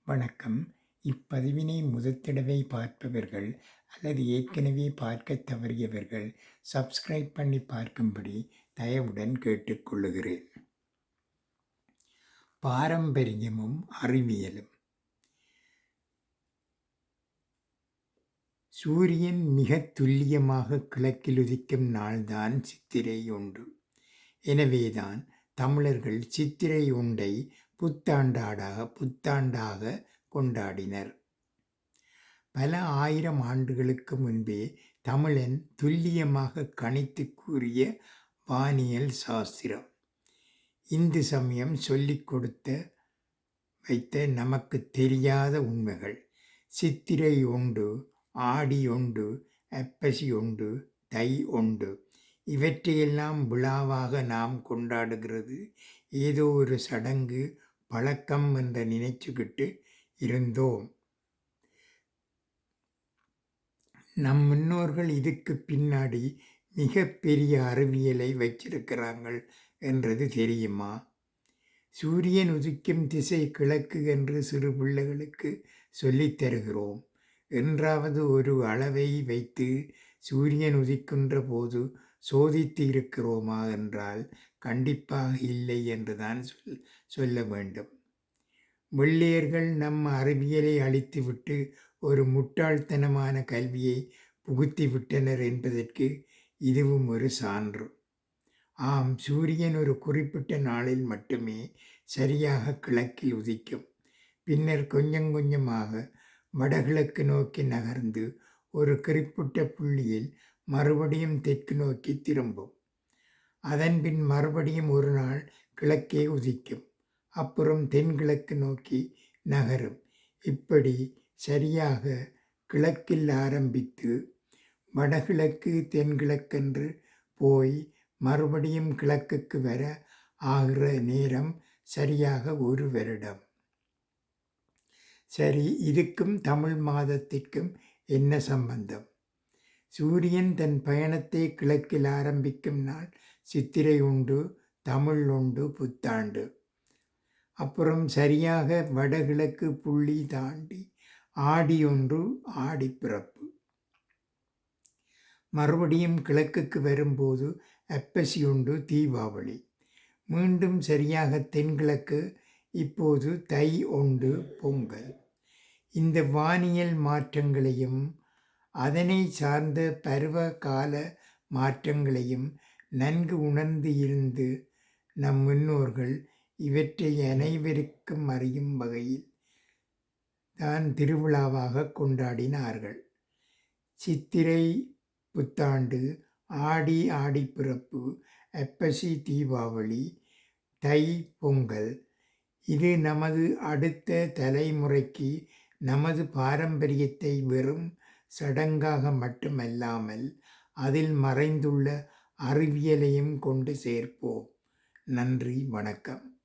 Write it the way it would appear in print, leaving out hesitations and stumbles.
வணக்கம். இப்பதிவினை முதற்தடவை பார்ப்பவர்கள் அல்லது ஏற்கனவே பார்க்கத் தவறியவர்கள் சப்ஸ்கிரைப் பண்ணி பார்க்கும்படி தயவுடன் கேட்டுக்கொள்ளுகிறேன். பாரம்பரியமும் அறிவியலும். சூரியன் மிகத் துல்லியமாக கிழக்கில் உதிக்கும் நாள்தான் சித்திரை ஒன்று. எனவேதான் தமிழர்கள் சித்திரை ஒன்றை புத்தாண்டாக கொண்டாடினர். பல ஆயிரம் ஆண்டுகளுக்கு முன்பே தமிழன் துல்லியமாக கணித்து கூறிய வானியல் சாஸ்திரம், இந்து சமயம் சொல்லிக் கொடுத்த வைத்த நமக்கு தெரியாத உண்மைகள். சித்திரை ஒன்று, ஆடி ஒன்று, ஐப்பசி ஒன்று, தை ஒன்று, இவற்றையெல்லாம் விழாவாக நாம் கொண்டாடுகிறது ஏதோ ஒரு சடங்கு பழக்கம் என்று நினைச்சுக்கிட்டு இருந்தோம். நம் முன்னோர்கள் இதுக்கு பின்னாடி மிக பெரிய அறிவியலை வச்சிருக்கிறார்கள் என்றது தெரியுமா? சூரியன் உதிக்கும் திசை கிழக்கு என்று சிறு பிள்ளைகளுக்கு சொல்லித் தருகிறோம். என்றாவது ஒரு அளவை வைத்து சூரியன் உதிக்கின்ற போது சோதித்து இருக்கிறோமா என்றால் கண்டிப்பாக இல்லை என்றுதான் சொல்ல வேண்டும். வெள்ளையர்கள் நம் அறிவியலை அழித்துவிட்டு ஒரு முட்டாள்தனமான கல்வியை புகுத்திவிட்டனர் என்பதற்கு இதுவும் ஒரு சான்று. ஆம், சூரியன் ஒரு குறிப்பிட்ட நாளில் மட்டுமே சரியாக கிழக்கில் உதிக்கும். பின்னர் கொஞ்சம் கொஞ்சமாக வடகிழக்கு நோக்கி நகர்ந்து ஒரு குறிப்பிட்ட புள்ளியில் மறுபடியும் தெற்கு நோக்கி திரும்பும். அதன்பின் மறுபடியும் ஒரு நாள் கிழக்கே உதிக்கும். அப்புறம் தென்கிழக்கு நோக்கி நகரும். இப்படி சரியாக கிழக்கில் ஆரம்பித்து வடகிழக்கு தென்கிழக்கென்று போய் மறுபடியும் கிழக்குக்கு வர ஆகிற நேரம் சரியாக ஒரு வருடம். சரி, இதுக்கும் தமிழ் மாதத்திற்கும் என்ன சம்பந்தம்? சூரியன் தன் பயணத்தை கிழக்கில் ஆரம்பிக்கும் நாள் சித்திரை உண்டு, தமிழ் உண்டு, புத்தாண்டு. அப்புறம் சரியாக வடகிழக்கு புள்ளி தாண்டி ஆடி ஒன்று, ஆடிப்பிறப்பு. மறுபடியும் கிழக்குக்கு வரும்போது ஐப்பசி ஒன்று, தீபாவளி. மீண்டும் சரியாக தென்கிழக்கு, இப்போது தை ஒன்று, பொங்கல். இந்த வானியல் மாற்றங்களையும் அதனை சார்ந்த பருவ கால மாற்றங்களையும் நன்கு உணர்ந்து இருந்து நம் முன்னோர்கள் இவற்றை அனைவருக்கும் அறியும் வகையில் தான் திருவிழாவாக கொண்டாடினார்கள். சித்திரை புத்தாண்டு, ஆடி ஆடிப்பிறப்பு, ஐப்பசி தீபாவளி, தை பொங்கல். இது நமது அடுத்த தலைமுறைக்கு நமது பாரம்பரியத்தை வெறும் சடங்காக மட்டுமல்லாமல் அதில் மறைந்துள்ள அறிவியலையும் கொண்டு சேர்ப்போம். நன்றி, வணக்கம்.